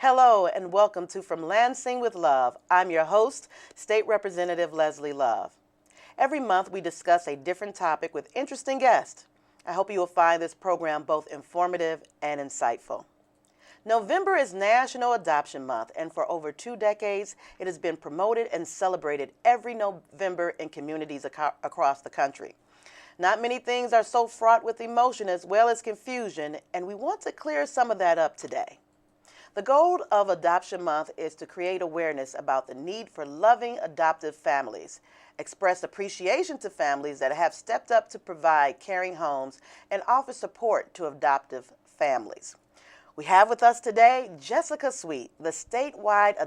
Hello and welcome to From Lansing with Love. I'm your host, State Representative Leslie Love. Every month we discuss a different topic with interesting guests. I hope you will find this program both informative and insightful. November is National Adoption Month, and for over 2 decades, it has been promoted and celebrated every November in communities across the country. Not many things are so fraught with emotion as well as confusion, and we want to clear some of that up today. The goal of Adoption Month is to create awareness about the need for loving adoptive families, express appreciation to families that have stepped up to provide caring homes, and offer support to adoptive families. We have with us today Jessica Sweet, the statewide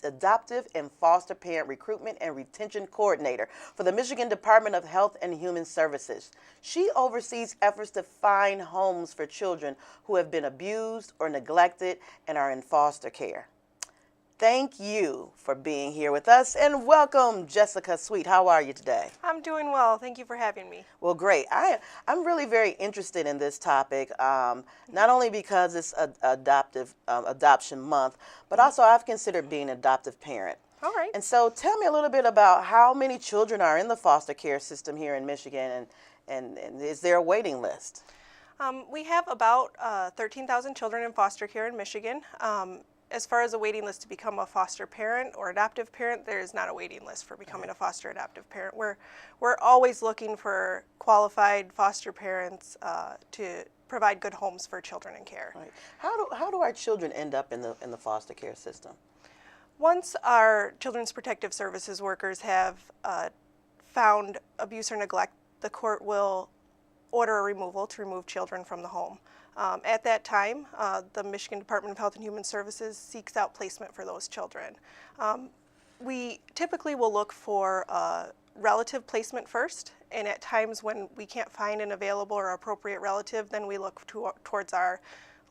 Adoptive and Foster Parent Recruitment and Retention Coordinator for the Michigan Department of Health and Human Services. She oversees efforts to find homes for children who have been abused or neglected and are in foster care. Thank you for being here with us, and welcome, Jessica Sweet. How are you today? I'm doing well. Thank you for having me. Well, great. I'm really very interested in this topic, not only because it's Adoption Month, but also I've considered being an adoptive parent. All right. And so tell me a little bit about how many children are in the foster care system here in Michigan, and is there a waiting list? We have about 13,000 children in foster care in Michigan. As far as a waiting list to become a foster parent or adoptive parent, there is not a waiting list for becoming a foster adoptive parent. We're always looking for qualified foster parents to provide good homes for children in care. Right. How do our children end up in the foster care system? Once our Children's Protective Services workers have found abuse or neglect, the court will order a removal to remove children from the home. At that time, the Michigan Department of Health and Human Services seeks out placement for those children. We typically will look for relative placement first, and at times when we can't find an available or appropriate relative, then we look towards our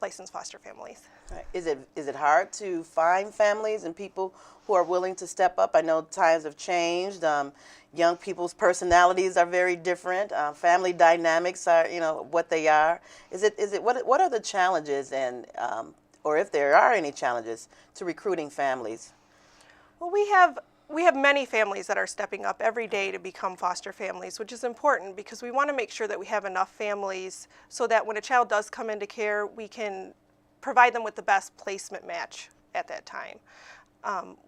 licensed foster families. Right. Is it hard to find families and people who are willing to step up? I know times have changed. Young people's personalities are very different. Family dynamics are, what they are. What are the challenges or if there are any challenges to recruiting families? Well, we have many families that are stepping up every day to become foster families, which is important because we want to make sure that we have enough families so that when a child does come into care, we can provide them with the best placement match at that time.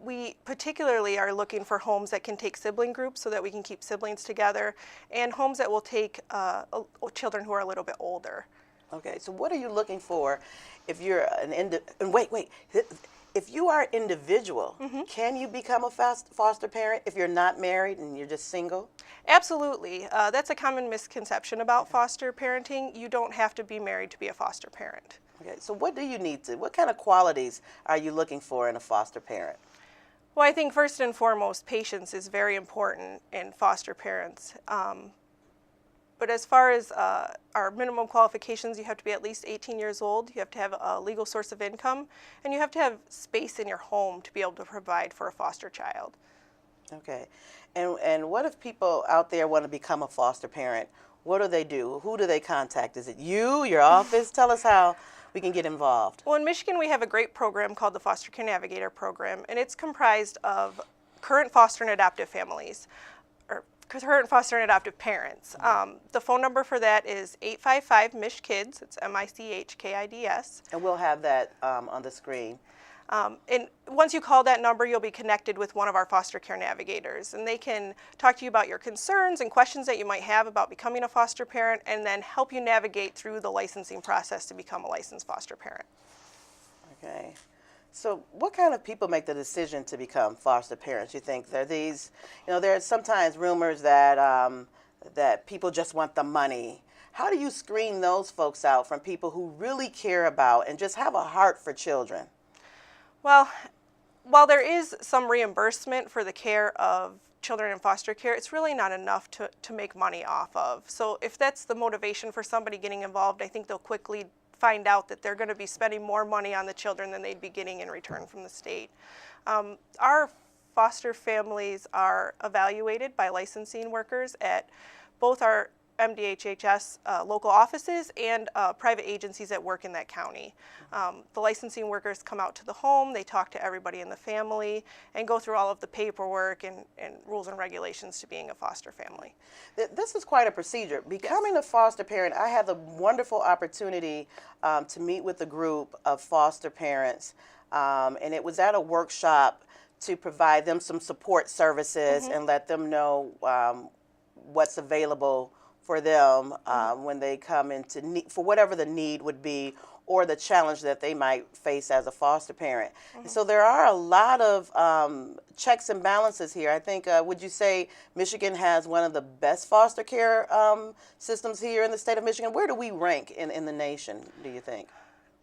We particularly are looking for homes that can take sibling groups so that we can keep siblings together, and homes that will take children who are a little bit older. Okay, so what are you looking for if you're if you are individual, can you become a foster parent if you're not married and you're just single? Absolutely. That's a common misconception about foster parenting. You don't have to be married to be a foster parent. Okay, so what kind of qualities are you looking for in a foster parent? Well, I think first and foremost, patience is very important in foster parents. But as far as our minimum qualifications, you have to be at least 18 years old, you have to have a legal source of income, and you have to have space in your home to be able to provide for a foster child. Okay. And what if people out there want to become a foster parent? What do they do? Who do they contact? Is it you, your office? Tell us how we can get involved. Well, in Michigan, we have a great program called the Foster Care Navigator Program, and it's comprised of current foster and adoptive families, or current foster and adoptive parents. The phone number for that is 855-MICH-KIDS. It's MICHKIDS. And we'll have that on the screen. And once you call that number, you'll be connected with one of our foster care navigators, and they can talk to you about your concerns and questions that you might have about becoming a foster parent, and then help you navigate through the licensing process to become a licensed foster parent. Okay. So what kind of people make the decision to become foster parents? You think there are these, there are sometimes rumors that that people just want the money. How do you screen those folks out from people who really care about and just have a heart for children? Well, while there is some reimbursement for the care of children in foster care, it's really not enough to make money off of. So if that's the motivation for somebody getting involved, I think they'll quickly find out that they're going to be spending more money on the children than they'd be getting in return from the state. Our foster families are evaluated by licensing workers at both our MDHHS local offices and private agencies that work in that county. The licensing workers come out to the home, they talk to everybody in the family, and go through all of the paperwork and rules and regulations to being a foster family. This is quite a procedure. Becoming a foster parent, I had the wonderful opportunity to meet with a group of foster parents, and it was at a workshop to provide them some support services and let them know what's available for them when they come into need, for whatever the need would be or the challenge that they might face as a foster parent. And so there are a lot of checks and balances here. I think, would you say Michigan has one of the best foster care systems here in the state of Michigan? Where do we rank in the nation, do you think?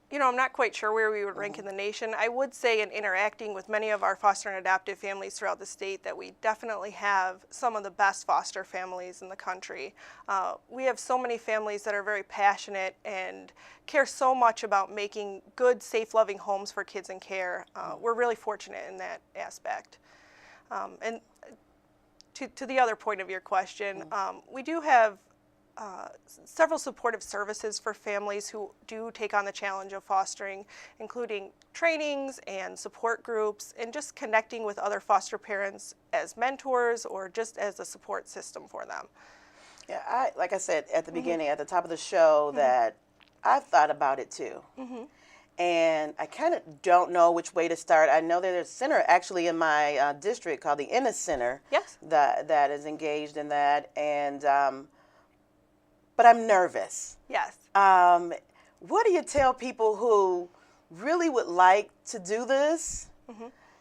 You know, I'm not quite sure where we would rank in the nation. I would say in interacting with many of our foster and adoptive families throughout the state that we definitely have some of the best foster families in the country. We have so many families that are very passionate and care so much about making good, safe, loving homes for kids in care. We're really fortunate in that aspect. And to the other point of your question, we do have several supportive services for families who do take on the challenge of fostering, including trainings and support groups and just connecting with other foster parents as mentors or just as a support system for them. Yeah, like I said at the beginning, at the top of the show, that I've thought about it too. And I kind of don't know which way to start. I know that there's a center actually in my district called the Ennis Center that is engaged in that. And but I'm nervous. Yes. What do you tell people who really would like to do this?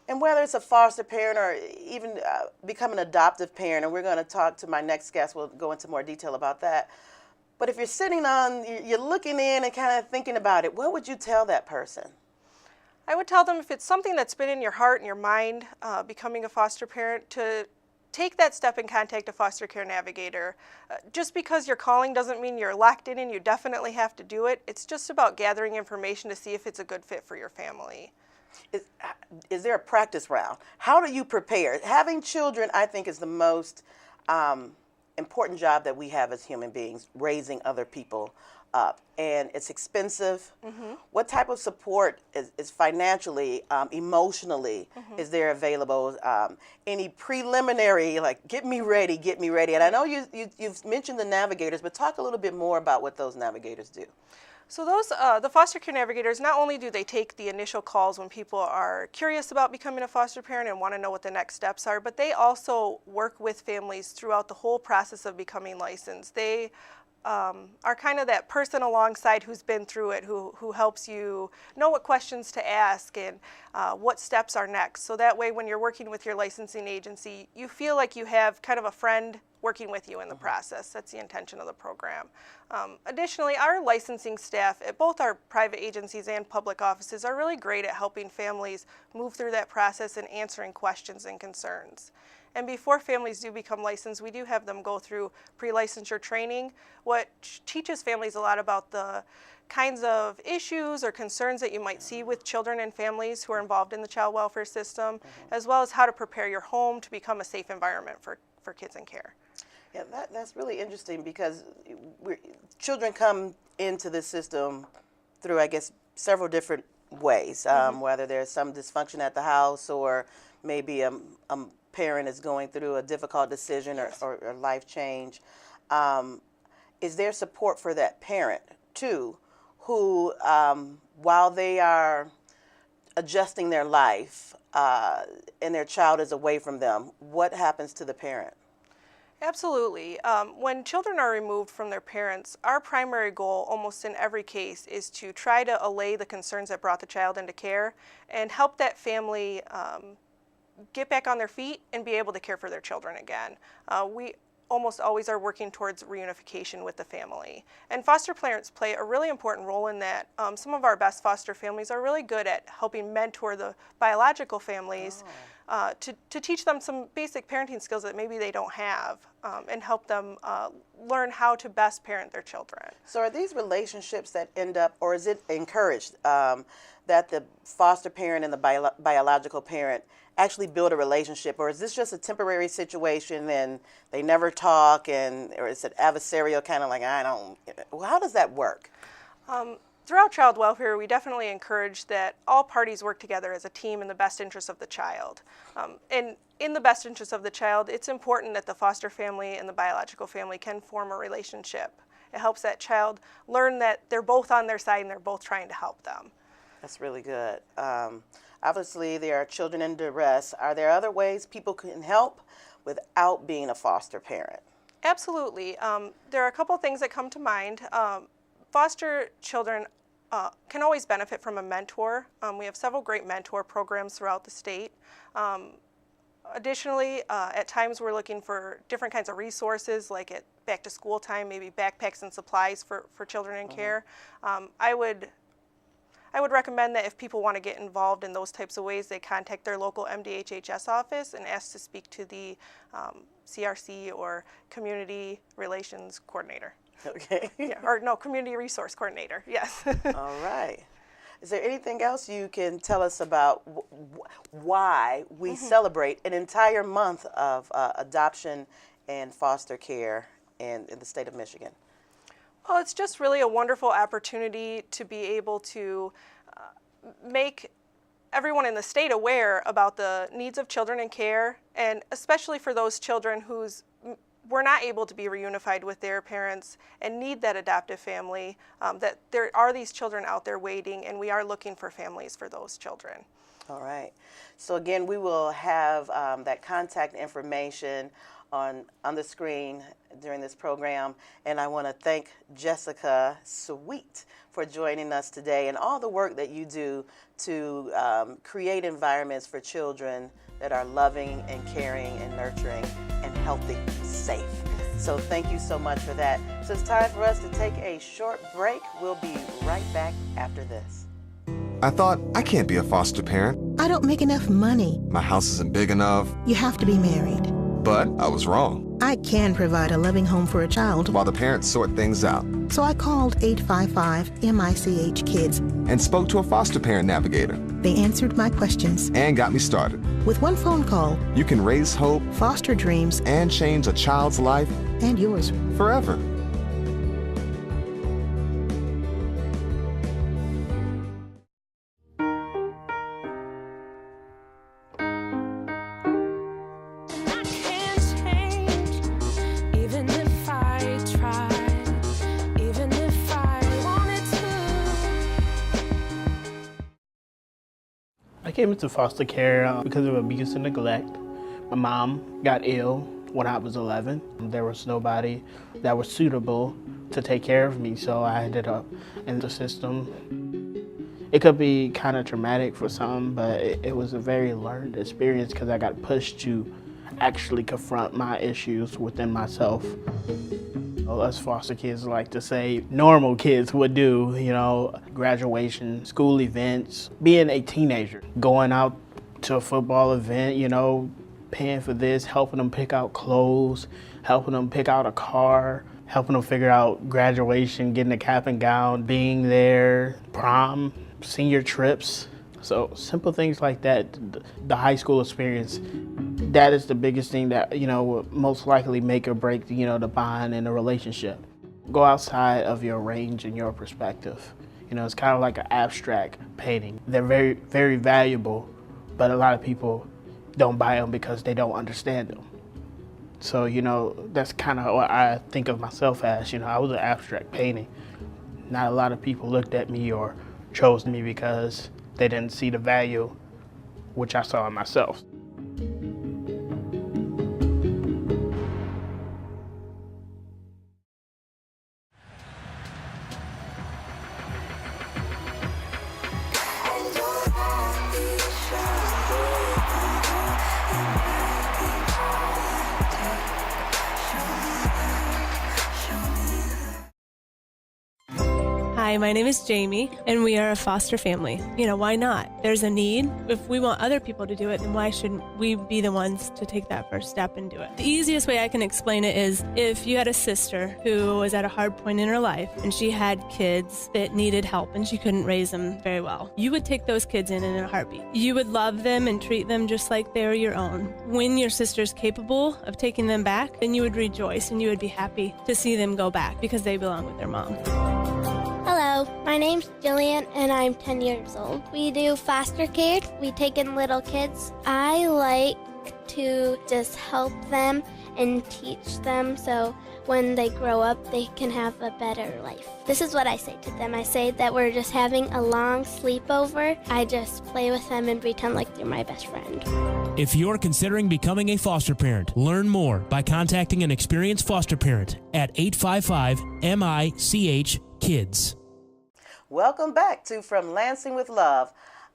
And whether it's a foster parent or even become an adoptive parent, and we're going to talk to my next guest, we'll go into more detail about that. But if you're sitting on, you're looking in and kind of thinking about it, what would you tell that person? I would tell them if it's something that's been in your heart and your mind, becoming a foster parent, to take that step and contact a foster care navigator. Just because you're calling doesn't mean you're locked in and you definitely have to do it. It's just about gathering information to see if it's a good fit for your family. Is there a practice round? How do you prepare? Having children, I think, is the most important job that we have as human beings, raising other people up. And it's expensive. What type of support is financially, emotionally, is there available? Any preliminary, like, get me ready. And I know you've mentioned the navigators, but talk a little bit more about what those navigators do. So those, the foster care navigators, not only do they take the initial calls when people are curious about becoming a foster parent and want to know what the next steps are, but they also work with families throughout the whole process of becoming licensed. They are kind of that person alongside who's been through it, who helps you know what questions to ask and what steps are next. So that way when you're working with your licensing agency, you feel like you have kind of a friend working with you in the process. That's the intention of the program. Additionally, our licensing staff at both our private agencies and public offices are really great at helping families move through that process and answering questions and concerns. And before families do become licensed, we do have them go through pre-licensure training, which teaches families a lot about the kinds of issues or concerns that you might see with children and families who are involved in the child welfare system, as well as how to prepare your home to become a safe environment for kids in care. Yeah, that's really interesting because children come into this system through, I guess, several different ways, whether there's some dysfunction at the house or maybe a parent is going through a difficult decision or life change. Is there support for that parent, too, who, while they are adjusting their life and their child is away from them, what happens to the parent? Absolutely. When children are removed from their parents, our primary goal almost in every case is to try to allay the concerns that brought the child into care and help that family get back on their feet and be able to care for their children again. We almost always are working towards reunification with the family. And foster parents play a really important role in that. Some of our best foster families are really good at helping mentor the biological families to teach them some basic parenting skills that maybe they don't have, and help them learn how to best parent their children. So are these relationships that end up, or is it encouraged that the foster parent and the biological parent actually build a relationship, or is this just a temporary situation and they never talk, or is it adversarial, kind of like, how does that work? Throughout child welfare, we definitely encourage that all parties work together as a team in the best interest of the child. And in the best interest of the child, it's important that the foster family and the biological family can form a relationship. It helps that child learn that they're both on their side and they're both trying to help them. That's really good. Obviously, there are children in duress. Are there other ways people can help without being a foster parent? Absolutely. There are a couple things that come to mind. Foster children can always benefit from a mentor. We have several great mentor programs throughout the state. Additionally, at times we're looking for different kinds of resources, like at back to school time, maybe backpacks and supplies for children in care. I would recommend that if people want to get involved in those types of ways, they contact their local MDHHS office and ask to speak to the CRC or Community Relations Coordinator. Okay. Yeah, or no, Community Resource Coordinator, yes. All right. Is there anything else you can tell us about why we celebrate an entire month of adoption and foster care in the state of Michigan? Well, it's just really a wonderful opportunity to be able to make everyone in the state aware about the needs of children in care, and especially for those children whose were not able to be reunified with their parents and need that adoptive family, that there are these children out there waiting, and we are looking for families for those children. All right. So again, we will have that contact information on the screen during this program, and I want to thank Jessica Sweet for joining us today and all the work that you do to create environments for children that are loving and caring and nurturing and healthy, safe. So thank you so much for that. So it's time for us to take a short break. We'll be right back after this. I thought, I can't be a foster parent. I don't make enough money. My house isn't big enough. You have to be married. But I was wrong. I can provide a loving home for a child. While the parents sort things out. So I called 855-MICH-KIDS and spoke to a foster parent navigator. They answered my questions. And got me started. With one phone call, you can raise hope, foster dreams, and change a child's life. And yours. Forever. I came into foster care because of abuse and neglect. My mom got ill when I was 11. There was nobody that was suitable to take care of me, so I ended up in the system. It could be kind of traumatic for some, but it was a very learned experience because I got pushed to actually confront my issues within myself. Us foster kids like to say normal kids would do, graduation, school events, being a teenager, going out to a football event, paying for this, helping them pick out clothes, helping them pick out a car, helping them figure out graduation, getting a cap and gown, being there, prom, senior trips. So simple things like that, the high school experience, that is the biggest thing that, will most likely make or break, the bond in a relationship. Go outside of your range and your perspective. It's kind of like an abstract painting. They're very, very valuable, but a lot of people don't buy them because they don't understand them. So, that's kind of what I think of myself as. I was an abstract painting. Not a lot of people looked at me or chose me because they didn't see the value which I saw in myself. Hi, Hi, my name is Jamie, and we are a foster family. Why not? There's a need. If we want other people to do it, then why shouldn't we be the ones to take that first step and do it? The easiest way I can explain it is if you had a sister who was at a hard point in her life and she had kids that needed help and she couldn't raise them very well, you would take those kids in a heartbeat. You would love them and treat them just like they were your own. When your sister's capable of taking them back, then you would rejoice and you would be happy to see them go back because they belong with their mom. Hello, my name's Jillian and I'm 10 years old. We do foster care. We take in little kids. I like to just help them and teach them so when they grow up they can have a better life. This is what I say to them. I say that we're just having a long sleepover. I just play with them and pretend like they're my best friend. If you're considering becoming a foster parent, learn more by contacting an experienced foster parent at 855-MICH-KIDS. Welcome back to From Lansing with Love.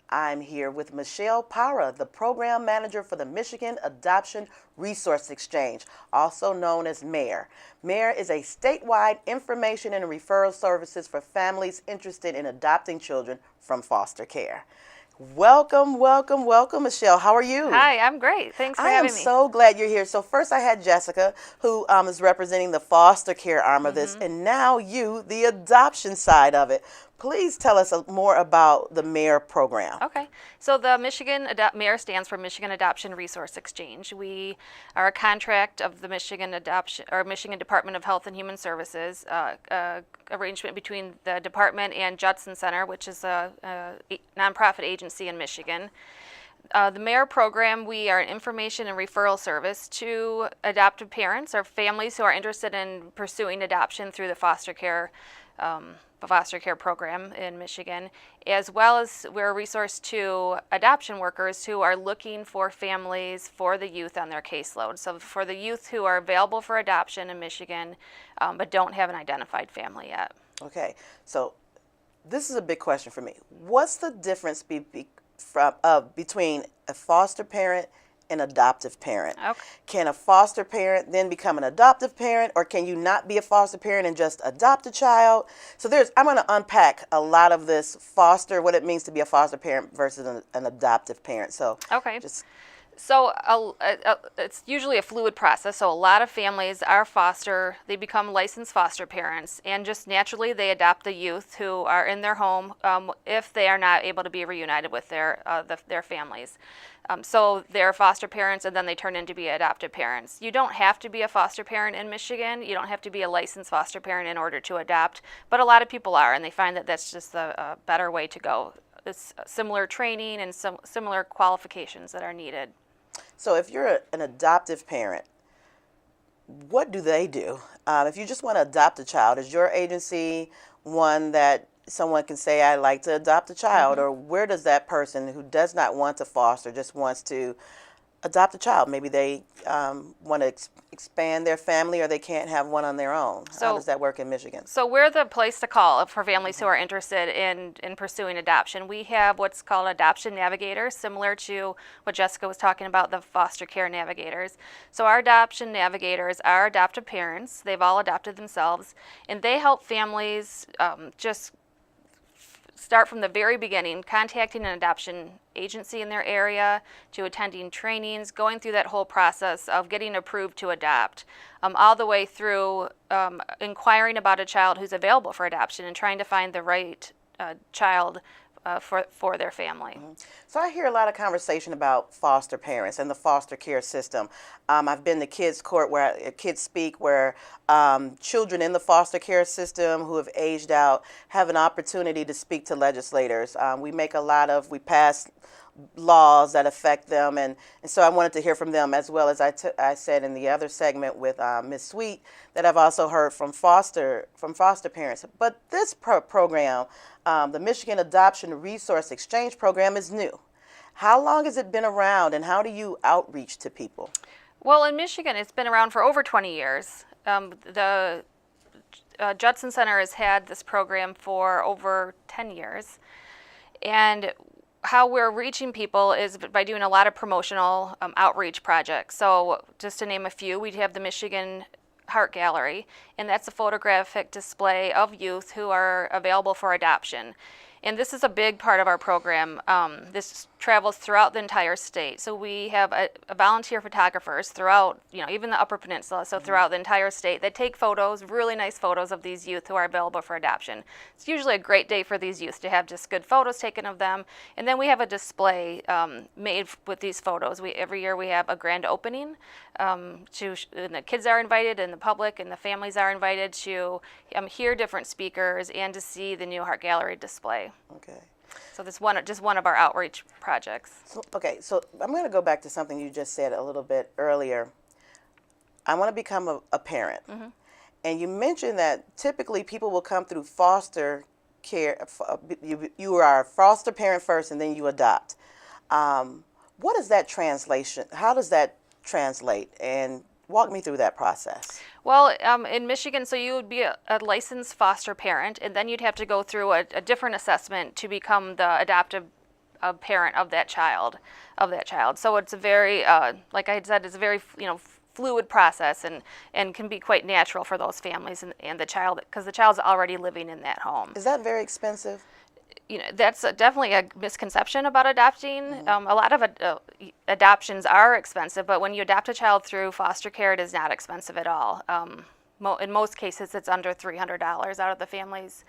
I'm here with Michelle Parra, the Program Manager for the Michigan Adoption Resource Exchange, also known as MARE. MARE is a statewide information and referral services for families interested in adopting children from foster care. Welcome, welcome, welcome, Michelle. How are you? Hi, I'm great. Thanks for having me. I am so glad you're here. So first I had Jessica, who is representing the foster care arm of this, and now you, the adoption side of it. Please tell us more about the MARE program. Okay. So the MARE stands for Michigan Adoption Resource Exchange. We are a contract of the Michigan Department of Health and Human Services, arrangement between the department and Judson Center, which is a nonprofit agency in Michigan. The MARE program, we are an information and referral service to adoptive parents or families who are interested in pursuing adoption through the foster care program in Michigan, as well as we're a resource to adoption workers who are looking for families for the youth on their caseload. So for the youth who are available for adoption in Michigan, but don't have an identified family yet. Okay, so this is a big question for me. What's the difference between a foster parent and adoptive parent? Okay. Can a foster parent then become an adoptive parent, or can you not be a foster parent and just adopt a child? So I'm going to unpack a lot of this what it means to be a foster parent versus an adoptive parent. So okay. So it's usually a fluid process. So a lot of families are they become licensed foster parents, and just naturally they adopt the youth who are in their home if they are not able to be reunited with their families. So they're foster parents, and then they turn into be adoptive parents. You don't have to be a foster parent in Michigan. You don't have to be a licensed foster parent in order to adopt, but a lot of people are, and they find that that's just a better way to go. It's similar training and similar qualifications that are needed. So if you're an adoptive parent, what do they do? If you just want to adopt a child, is your agency one that someone can say, I'd like to adopt a child, or where does that person who does not want to foster, just wants to adopt a child? Maybe they want to expand their family, or they can't have one on their own. How does that work in Michigan? So we're the place to call for families who are interested in pursuing adoption. We have what's called adoption navigators, similar to what Jessica was talking about, the foster care navigators. So our adoption navigators are adoptive parents. They've all adopted themselves, and they help families just start from the very beginning, contacting an adoption agency in their area, to attending trainings, going through that whole process of getting approved to adopt, all the way through inquiring about a child who's available for adoption and trying to find the right child for their family. So I hear a lot of conversation about foster parents and the foster care system. I've been to kids court where kids speak, where children in the foster care system who have aged out have an opportunity to speak to legislators. We pass laws that affect them, and so I wanted to hear from them, as well as I said in the other segment with Ms. Sweet, that I've also heard from foster parents. But this program, the Michigan Adoption Resource Exchange Program, is new. How long has it been around, and how do you outreach to people? Well, in Michigan, it's been around for over 20 years. The Judson Center has had this program for over 10 years, and how we're reaching people is by doing a lot of promotional outreach projects. So just to name a few, we have the Michigan Heart Gallery, and that's a photographic display of youth who are available for adoption. And this is a big part of our program. This travels throughout the entire state. So we have a volunteer photographers throughout, even the Upper Peninsula, so throughout the entire state that take photos, really nice photos of these youth who are available for adoption. It's usually a great day for these youth to have just good photos taken of them. And then we have a display made with these photos. Every year we have a grand opening. And the kids are invited, and the public and the families are invited to hear different speakers and to see the new Heart Gallery display. Okay. So this just one of our outreach projects. So I'm going to go back to something you just said a little bit earlier. I want to become a parent. Mm-hmm. And you mentioned that typically people will come through foster care. You are a foster parent first, and then you adopt. What is that translation? How does that translate? And walk me through that process. Well, in Michigan, so you would be a licensed foster parent, and then you'd have to go through a different assessment to become the adoptive parent of that child. So it's a very, like I had said, it's a very fluid process and can be quite natural for those families and the child, because the child's already living in that home. Is that very expensive? That's definitely a misconception about adopting. Mm-hmm. A lot of adoptions are expensive, but when you adopt a child through foster care, it is not expensive at all. In most cases, it's under $300 out of the family's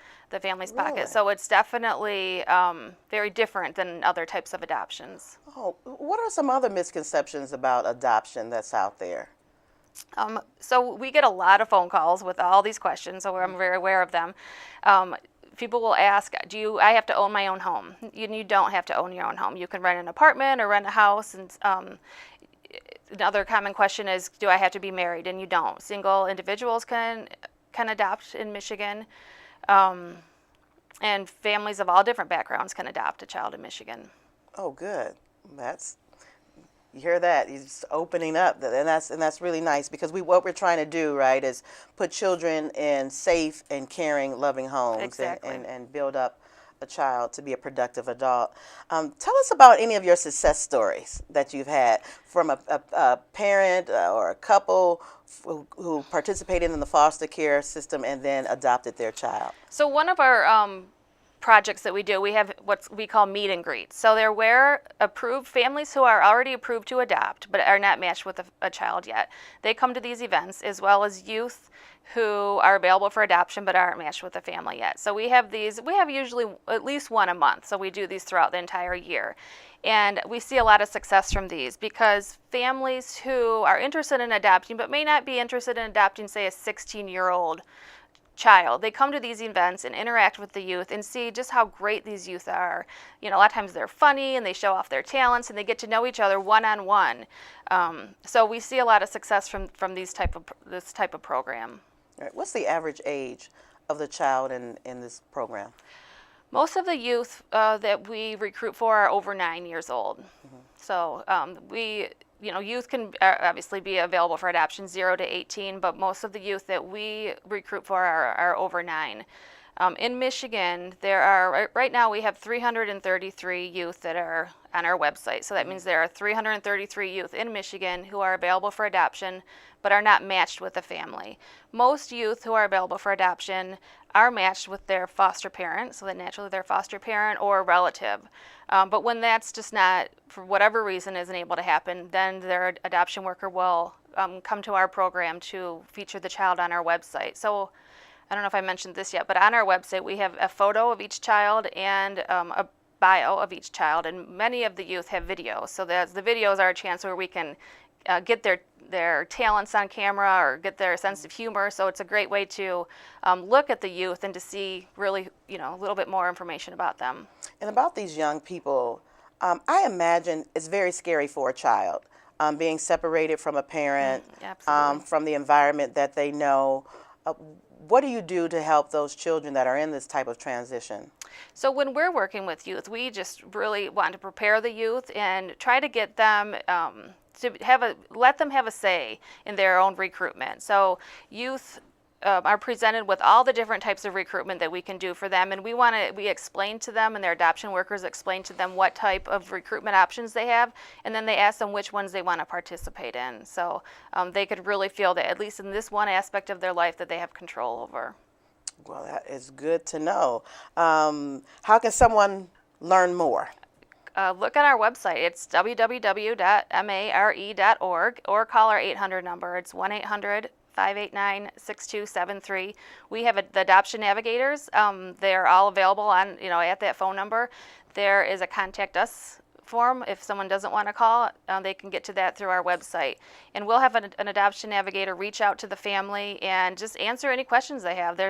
pocket. So it's definitely very different than other types of adoptions. Oh, what are some other misconceptions about adoption that's out there? So we get a lot of phone calls with all these questions, so I'm very aware of them. People will ask, I have to own my own home? You don't have to own your own home. You can rent an apartment or rent a house. And another common question is, do I have to be married? And you don't. Single individuals can adopt in Michigan. And families of all different backgrounds can adopt a child in Michigan. Oh, good. You hear that? It's opening up, and that's really nice, because what we're trying to do, right, is put children in safe and caring, loving homes. Exactly. and build up a child to be a productive adult. Tell us about any of your success stories that you've had from a parent or a couple who participated in the foster care system and then adopted their child. So one of our projects that we do, we have what we call meet and greets. So they're where approved families who are already approved to adopt but are not matched with a child yet. They come to these events, as well as youth who are available for adoption but aren't matched with a family yet. So we have usually at least one a month. So we do these throughout the entire year. And we see a lot of success from these, because families who are interested in adopting but may not be interested in adopting, say, a 16-year-old child, they come to these events and interact with the youth and see just how great these youth are. A lot of times they're funny and they show off their talents and they get to know each other one-on-one. So we see a lot of success from this type of program. All right. What's the average age of the child in this program? Most of the youth that we recruit for are over 9 years old. Mm-hmm. So youth can obviously be available for adoption 0 to 18, but most of the youth that we recruit for are over 9. In Michigan, right now we have 333 youth that are on our website. So that means there are 333 youth in Michigan who are available for adoption but are not matched with a family. Most youth who are available for adoption are matched with their foster parent, so that naturally their foster parent or a relative. But when that's just not, for whatever reason, isn't able to happen, then their adoption worker will come to our program to feature the child on our website. So I don't know if I mentioned this yet, but on our website we have a photo of each child and a bio of each child, and many of the youth have videos. So the videos are a chance where we can get their talents on camera or get their sense of humor. So it's a great way to look at the youth and to see really, a little bit more information about them. And about these young people, I imagine it's very scary for a child, being separated from a parent, from the environment that they know. What do you do to help those children that are in this type of transition? So when we're working with youth, we just really want to prepare the youth and try to get them to let them have a say in their own recruitment. So youth are presented with all the different types of recruitment that we can do for them, and we explain to them, and their adoption workers explain to them what type of recruitment options they have, and then they ask them which ones they want to participate in. So they could really feel that, at least in this one aspect of their life, that they have control over. Well, that is good to know. How can someone learn more? Look at our website. It's www.mare.org, or call our 800 number. It's 1-800-589-6273. We have the adoption navigators. They're all available on, at that phone number. There is a contact us form. If someone doesn't want to call, they can get to that through our website. And we'll have an adoption navigator reach out to the family and just answer any questions they have.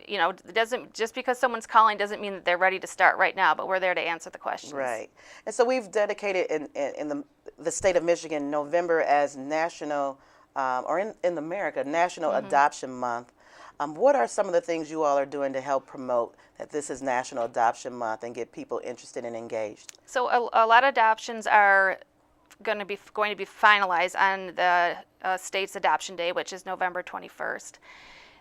It doesn't, just because someone's calling doesn't mean that they're ready to start right now, but we're there to answer the questions. Right. And so we've dedicated in the state of Michigan November as national, or in America, National Adoption Month. What are some of the things you all are doing to help promote that this is National Adoption Month and get people interested and engaged? So a lot of adoptions are going to be finalized on the state's adoption day, which is November 21st.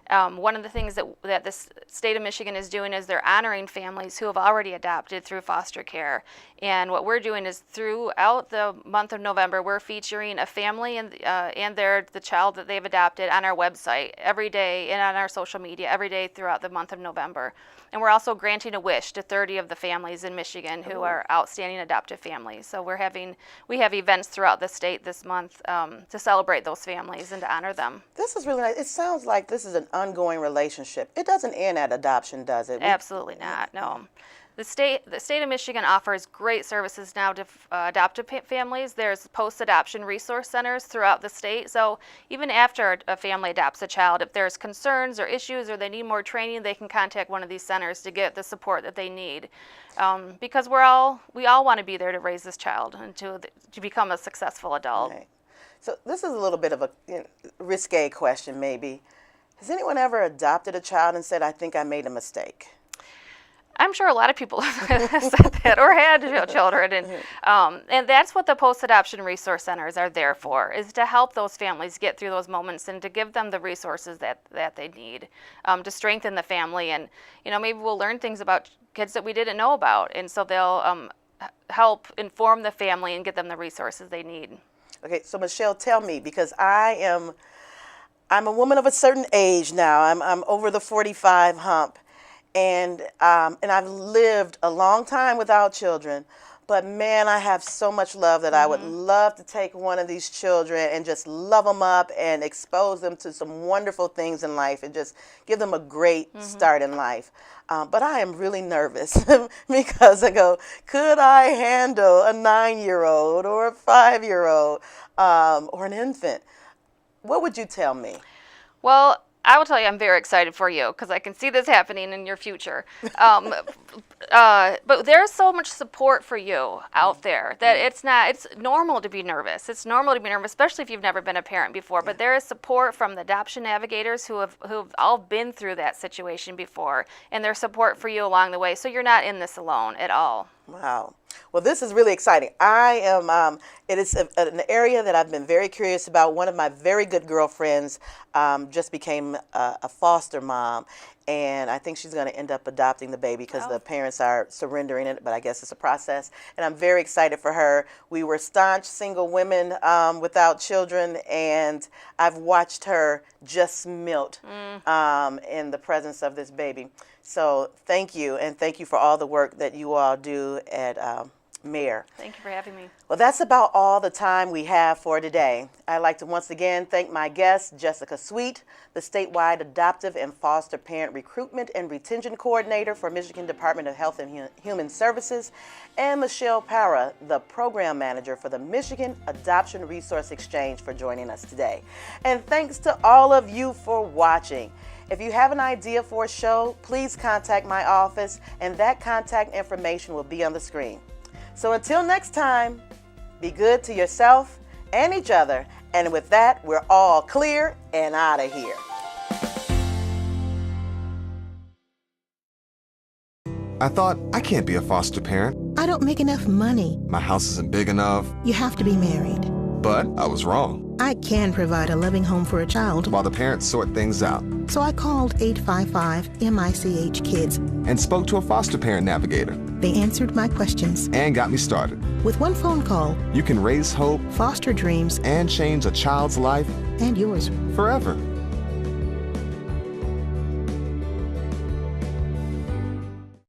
One of the things that the state of Michigan is doing is they're honoring families who have already adopted through foster care. And what we're doing is throughout the month of November, we're featuring a family and the child that they've adopted on our website every day and on our social media every day throughout the month of November. And we're also granting a wish to 30 of the families in Michigan who are outstanding adoptive families. So we have events throughout the state this month to celebrate those families and to honor them. This is really nice. It sounds like this is an ongoing relationship. It doesn't end at adoption, does it? Absolutely not, no. The state of Michigan offers great services now to adoptive families. There's post-adoption resource centers throughout the state. So even after a family adopts a child, if there's concerns or issues or they need more training, they can contact one of these centers to get the support that they need. Because we all want to be there to raise this child and to become a successful adult. Right. So this is a little bit of a risque question, maybe. Has anyone ever adopted a child and said, "I think I made a mistake"? I'm sure a lot of people have said that or had children, and that's what the post-adoption resource centers are there for, is to help those families get through those moments and to give them the resources that they need to strengthen the family. And maybe we'll learn things about kids that we didn't know about, and so they'll help inform the family and get them the resources they need. Okay, so Michelle, tell me, because I'm a woman of a certain age now. I'm over the 45 hump. And I've lived a long time without children, but man, I have so much love that I would love to take one of these children and just love them up and expose them to some wonderful things in life and just give them a great start in life. But I am really nervous because I go, could I handle a 9-year-old or a 5-year-old or an infant? What would you tell me? Well, I will tell you, I'm very excited for you because I can see this happening in your future. But there's so much support for you out there that it's normal to be nervous. It's normal to be nervous, especially if you've never been a parent before. But there is support from the adoption navigators who have all been through that situation before, and there's support for you along the way. So you're not in this alone at all. Wow. Well, this is really exciting. It is an area that I've been very curious about. One of my very good girlfriends just became a foster mom, and I think she's going to end up adopting the baby because the parents are surrendering it, but I guess it's a process. And I'm very excited for her. We were staunch single women without children, and I've watched her just melt in the presence of this baby. So thank you, and thank you for all the work that you all do at MARE. Thank you for having me. Well, that's about all the time we have for today. I'd like to once again thank my guest, Jessica Sweet, the statewide adoptive and foster parent recruitment and retention coordinator for Michigan Department of Health and Human Services, and Michelle Parra, the program manager for the Michigan Adoption Resource Exchange, for joining us today. And thanks to all of you for watching. If you have an idea for a show, please contact my office, and that contact information will be on the screen. So until next time, be good to yourself and each other. And with that, we're all clear and out of here. I thought, I can't be a foster parent. I don't make enough money. My house isn't big enough. You have to be married. But I was wrong. I can provide a loving home for a child. While the parents sort things out. So I called 855-MICH-KIDS. And spoke to a foster parent navigator. They answered my questions. And got me started. With one phone call, you can raise hope, foster dreams, and change a child's life. And yours. Forever.